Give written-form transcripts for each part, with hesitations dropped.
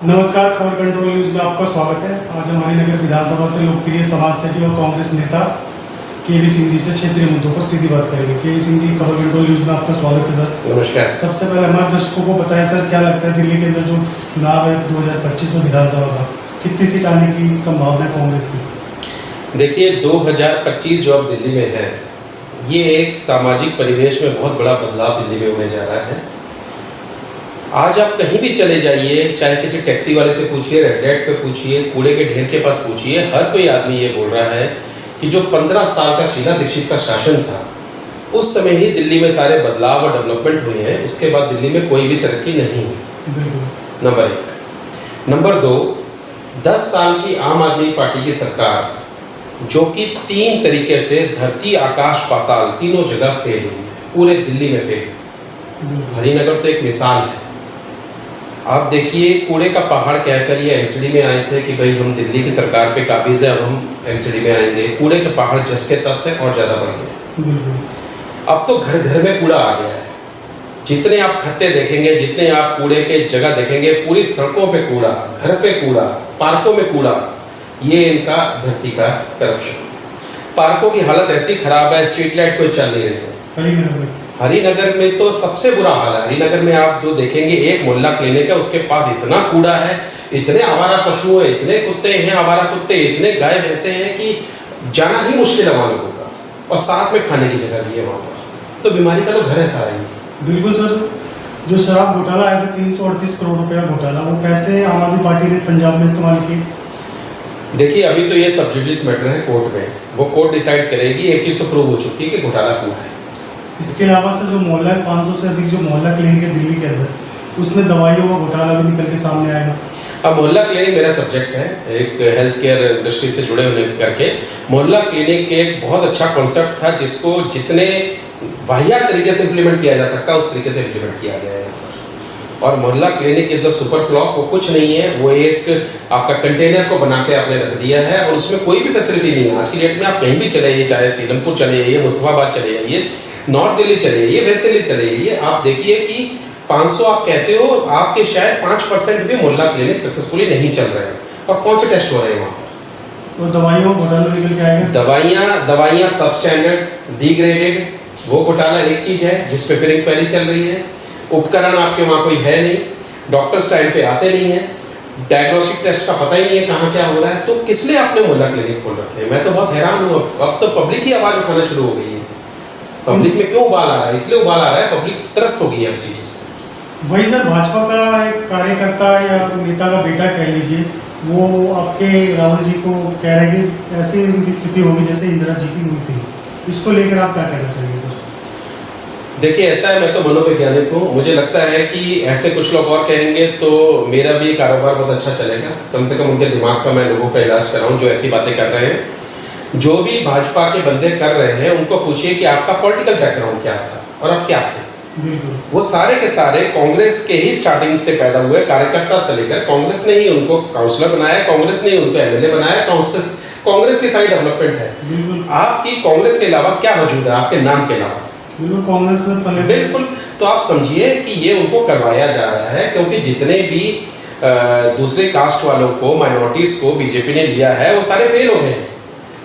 नमस्कार, खबर control news में आपका स्वागत है। आज हमारी नगर विधानसभा से लोकप्रिय समाजसेवी और कांग्रेस नेता केवी सिंह जी से क्षेत्रीय मुद्दों पर सीधी बात करेंगे। केवी सिंह जी, खबर कंट्रोल न्यूज में आपका स्वागत है सर। नमस्कार। सबसे पहले हमारे दर्शकों को बताएं सर, क्या लगता है दिल्ली के अंदर जो चुनाव है 2025 में विधानसभा का, कितनी सीट आने की संभावना है कांग्रेस की? देखिए, 2025 जो अब दिल्ली में है, ये एक सामाजिक परिवेश में बहुत बड़ा बदलाव दिल्ली में होने जा रहा है। आज आप कहीं भी चले जाइए, चाहे किसी टैक्सी वाले से पूछिए, रेड लाइट पे पूछिए, कूड़े के ढेर के पास पूछिए, हर कोई आदमी ये बोल रहा है कि जो 15 साल का शीला दीक्षित का शासन था, उस समय ही दिल्ली में सारे बदलाव और डेवलपमेंट हुए हैं। उसके बाद दिल्ली में कोई भी तरक्की नहीं हुई। नंबर 1। नंबर 2, 10 साल की आम आदमी पार्टी की सरकार, जो कि 3 तरीके से धरती आकाश पाताल तीनों जगह फेल हुई है, पूरे दिल्ली में फेल हुई। हरिनगर तो एक मिसाल है। आप देखिए, कूड़े का पहाड़ कहकर ये एमसीडी में आए थे कि भाई हम दिल्ली की सरकार पे काबिज है, अब हम एमसीडी में आएंगे। कूड़े के पहाड़ जस के तस से और ज़्यादा बढ़ गए। अब तो घर घर में कूड़ा आ गया है। जितने आप खत्ते देखेंगे, जितने आप कूड़े के जगह देखेंगे, पूरी सड़कों पे कूड़ा, घर पे कूड़ा, पार्कों में कूड़ा। ये इनका धरती का करप्शन। पार्कों की हालत ऐसी खराब है, स्ट्रीट लाइट कोई चल नहीं रही है। हरिनगर में तो सबसे बुरा हाल है। हरिनगर में आप जो देखेंगे, एक मोहल्ला क्लिनिक है, उसके पास इतना कूड़ा है, इतने आवारा पशु हैं, इतने कुत्ते हैं, आवारा कुत्ते, इतने गाय भैंसे हैं कि जाना ही मुश्किल है वहाँ लोगों का। और साथ में खाने की जगह भी है वहाँ पर, तो बीमारी का तो घर है सारा ही। बिल्कुल सर, जो शराब घोटाला है 338 करोड़ रुपये का घोटाला, वो पैसे आम आदमी पार्टी ने पंजाब में इस्तेमाल किए। देखिए, अभी तो ये सब जुडिस मैटर है कोर्ट में, वो कोर्ट डिसाइड करेगी। एक चीज़ तो प्रूव हो चुकी है कि घोटाला हुआ है। इसके अलावा सर, जो मोहल्ला 500 से अधिक जो मोहल्ला क्लिनिक है दिल्ली के अंदर, उसमें दवाइयों का घोटाला भी निकल के सामने आएगा। अब मोहल्ला क्लिनिक मेरा सब्जेक्ट है, एक हेल्थ केयर इंडस्ट्री से जुड़े होने करके। मोहल्ला क्लिनिक एक बहुत अच्छा कॉन्सेप्ट था, जिसको जितने वाहियात तरीके से इम्प्लीमेंट किया जा सकता है उस तरीके से इम्प्लीमेंट किया गया है यहाँ पर। और मोहल्ला clinic is a super flop. वो कुछ नहीं है, वो एक आपका कंटेनर को बना के आपने रख दिया है और उसमें कोई भी फैसिलिटी नहीं है। आज की डेट में आप कहीं भी चले जाइए, चाहे सीलमपुर चले जाइए, मुस्तफाबाद चले जाइए, नॉर्थ दिल्ली चले जाइए, वेस्ट दिल्ली चले जाइए, आप देखिए कि 500 आप कहते हो, आपके शायद 5% भी मोहल्ला क्लिनिक सक्सेसफुली नहीं चल रहे हैं। और कौन से टेस्ट हो रहे हैं वहाँ पर? तो दवाइयों का घोटाला निकल के आएगा। दवाइयाँ सब स्टैंडर्ड, डिग्रेडेड, वो घोटाला एक चीज़ है जिस पे फिर इंक्वायरी चल रही है। उपकरण आपके वहाँ कोई है नहीं, डॉक्टर्स टाइम पे आते नहीं हैं, डायग्नोस्टिक टेस्ट का पता ही नहीं है कहाँ क्या हो रहा है। तो किस लिए आपने मोहल्ला क्लिनिक खोल रखे हैं? मैं तो बहुत हैरान हूँ। अब तो पब्लिक ही आवाज़ उठाना शुरू हो गई है। पब्लिक में क्यों उबाल आ रहा है? इसलिए उबाल आ रहा है, पब्लिक त्रस्त हो गई है चीज़ों से। वही सर, भाजपा का एक कार्यकर्ता या नेता का बेटा कह लीजिए, वो आपके राहुल जी को कह रहे हैं कि ऐसी उनकी स्थिति होगी जैसे इंदिरा जी की हुई थी। इसको लेकर आप क्या कहना चाहेंगे सर? देखिए, ऐसा है, मैं तो मनोवैज्ञानिक हूँ। मुझे लगता है कि ऐसे कुछ लोग और कहेंगे तो मेरा भी कारोबार बहुत अच्छा चलेगा। कम से कम उनके दिमाग का मैं लोगों का इलाज कराऊँ जो ऐसी बातें कर रहे हैं। जो भी भाजपा के बंदे कर रहे हैं, उनको पूछिए कि आपका पॉलिटिकल बैकग्राउंड क्या था और आप क्या थे। वो सारे के सारे कांग्रेस के ही स्टार्टिंग से पैदा हुए कार्यकर्ता से लेकर, कांग्रेस ने ही उनको काउंसलर बनाया, कांग्रेस ने ही उनको एमएलए बनाया, कांग्रेस की सारी डेवलपमेंट है। आपकी कांग्रेस के अलावा क्या वजूद है आपके नाम के अलावा? बिल्कुल, कांग्रेस में पहले बिल्कुल। तो आप समझिए कि ये उनको करवाया जा रहा है, क्योंकि जितने भी दूसरे कास्ट वालों को, माइनॉरिटीज को बीजेपी ने लिया है, वो सारे फेल हो गए हैं।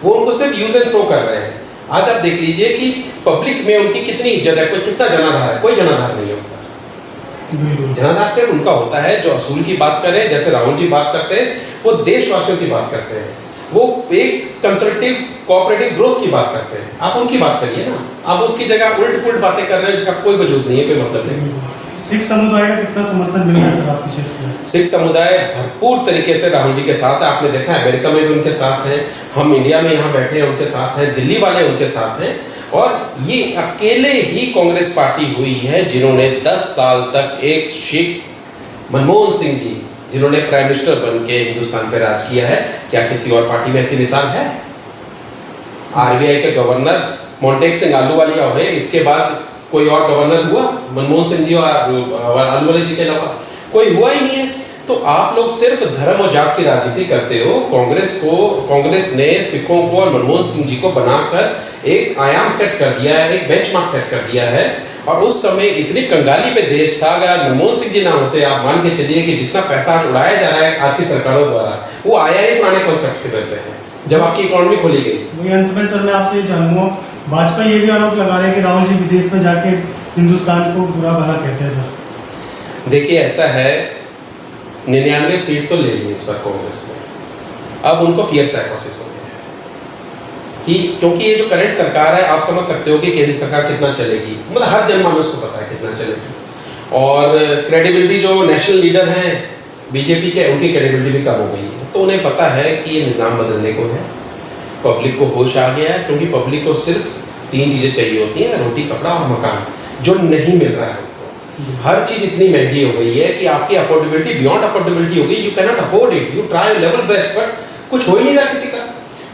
वो उनको सिर्फ यूज एंड थ्रो कर रहे हैं। आज आप देख लीजिए कि पब्लिक में उनकी कितनी इज्जत है, कोई कितना जनाधार है। कोई जनाधार नहीं है उनका। जनाधार सिर्फ उनका होता है जो असूल की बात करें, जैसे राहुल जी बात करते हैं, वो देशवासियों की बात करते हैं, वो एक कंसर्वेटिव कोऑपरेटिव ग्रोथ की बात करते हैं। आप उनकी बात करिए ना। आप उसकी जगह उल्ट पुल्ट बातें कर रहे हैं जिसका कोई वजूद नहीं है, कोई मतलब नहीं। सिख समुदाय का कितना समर्थन मिल रहा है सर आपके क्षेत्र से? सिख समुदाय भरपूर तरीके से राहुल जी के साथ है। आपने देखा है, अमेरिका में भी उनके साथ हैं, हम इंडिया में यहाँ बैठे हैं उनके साथ हैं, दिल्ली वाले उनके साथ हैं। और ये अकेले ही कांग्रेस पार्टी हुई है जिन्होंने 10 साल तक एक सिख मनमोहन सिंह जी, जिन्होंने प्राइम मिनिस्टर बन के हिंदुस्तान पर राज किया है। क्या किसी और पार्टी में ऐसी मिसाल है? आरबीआई के गवर्नर मोंटेक सिंह आलूवालिया हुए, इसके बाद कोई और गवर्नर हुआ मनमोहन सिंह जी और आलूवालिया जी के अलावा? कोई हुआ ही नहीं है। तो आप लोग सिर्फ धर्म और जात की राजनीति करते हो। कांग्रेस ने सिखों को और मनमोहन सिंह जी को बनाकर एक आयाम सेट कर दिया है, एक बेंचमार्क सेट कर दिया है। और उस समय इतनी कंगाली पे देश था, अगर आज मनमोहन सिंह जी ना होते, आप मान के चलिए कि जितना पैसा आज उड़ाया जा रहा है आज की सरकारों द्वारा, वो आया ही पुराने कॉन्सेप्ट के पे है, जब आपकी इकोनॉमी खोली गई। वही अंत में सर मैं आपसे ये जानूंगा, भाजपा ये भी आरोप लगा रहे हैं कि राहुल जी विदेश में जाके हिंदुस्तान को बुरा भला कहते हैं सर। देखिए ऐसा है, 99 सीट तो ले ली इस बार कांग्रेस ने, अब उनको फियर साइकोसिस हो गया है कि क्योंकि ये जो करंट सरकार है, आप समझ सकते हो कि केंद्र सरकार कितना चलेगी, मतलब हर जनमानस को पता है कितना चलेगी, और क्रेडिबिलिटी जो नेशनल लीडर हैं बीजेपी के, उनकी क्रेडिबिलिटी भी कम हो गई है, तो उन्हें पता है कि ये निज़ाम बदलने को है, पब्लिक को होश आ गया है, क्योंकि पब्लिक को सिर्फ 3 चीज़ें चाहिए होती हैं, रोटी, कपड़ा और मकान, जो नहीं मिल रहा है। हर चीज इतनी महंगी हो गई है कि आपकी अफोर्डेबिलिटी बियॉन्ड अफोर्डेबिलिटी हो गई, you can not afford it, you try level best, but कुछ हो ही नहीं रहा किसी का।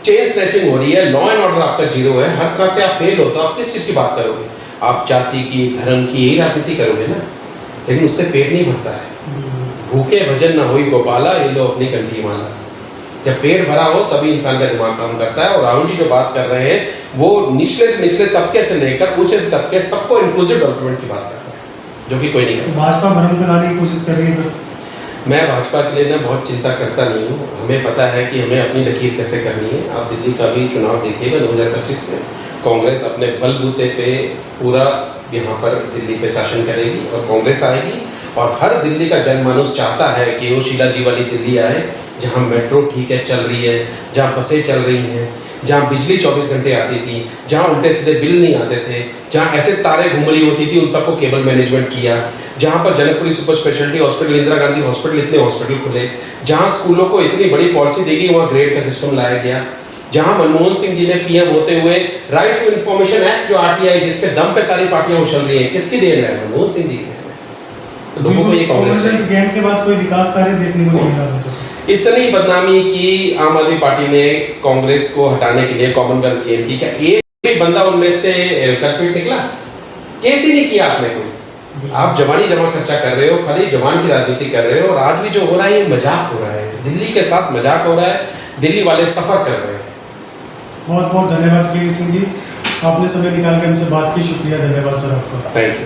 चेन स्नैचिंग हो रही है, लॉ एंड ऑर्डर आपका जीरो है, हर तरह से आप फेल हो, तो आप किस चीज़ की बात करोगे? आप जाति की, धर्म की यही राजनीति करोगे ना, लेकिन उससे पेट नहीं भरता है। भूखे भजन न होई गोपाला, ये लो अपनी कंठी माला। जब पेट भरा हो तभी इंसान का दिमाग काम करता है। और राहुल जी जो बात कर रहे हैं वो निचले से निचले तबके से लेकर ऊंचे से तबके सबको इंक्लूसिव डेवलपमेंट की बात कर रहे हैं, जो कि कोई नहीं करता। भाजपा भ्रम फैलाने की कोशिश कर रही है सर। मैं भाजपा के लिए ना बहुत चिंता करता नहीं हूँ, हमें पता है कि हमें अपनी लकीर कैसे करनी है। आप दिल्ली का भी चुनाव देखिएगा 2025 में, कांग्रेस अपने बलबूते पे पूरा यहाँ पर दिल्ली पे शासन करेगी और कांग्रेस आएगी, और हर दिल्ली का जनमानस चाहता है कि वो शीला जी वाली दिल्ली आए, जहाँ मेट्रो ठीक है चल रही है, जहाँ बसें चल रही हैं, जहाँ बिजली 24 घंटे आती थी, जहाँ उल्टे सीधे बिल नहीं आते थे, जहाँ ऐसे तारे घूम रही होती थी उन सबको केबल मैनेजमेंट किया, जहाँ पर Janakpuri super speciality hospital, Indira Gandhi hospital, इतने हॉस्पिटल खुले, जहाँ स्कूलों को इतनी बड़ी पॉलिसी दी गई, वहाँ ग्रेड का सिस्टम लाया गया, जहाँ मनमोहन सिंह जी ने पीएम होते हुए राइट टू इन्फॉर्मेशन एक्ट जो आरटीआई, जिसके दम पे सारी पार्टियां उछल रही हैं, किसकी देन है? मनमोहन सिंह जी की देन है। तो लोगों को ये कांग्रेस गेम के बाद कोई विकास कार्य देखने को नहीं मिला। इतनी बदनामी की आम आदमी पार्टी ने कांग्रेस को हटाने के लिए कॉमनवेल्थ गेम की, क्या एक भी बंदा उनमें से कल्प्रिट निकला? केस ही नहीं किया आपने कोई। आप जवानी जमा खर्चा कर रहे हो, खाली जवान की राजनीति कर रहे हो, और आज भी जो हो रहा है ये मजाक हो रहा है, दिल्ली के साथ मजाक हो रहा है, दिल्ली वाले सफर कर रहे हैं। बहुत बहुत धन्यवाद के सिंह जी, आपने समय निकाल के हमसे बात की, शुक्रिया, धन्यवाद सर आपका। Thank you.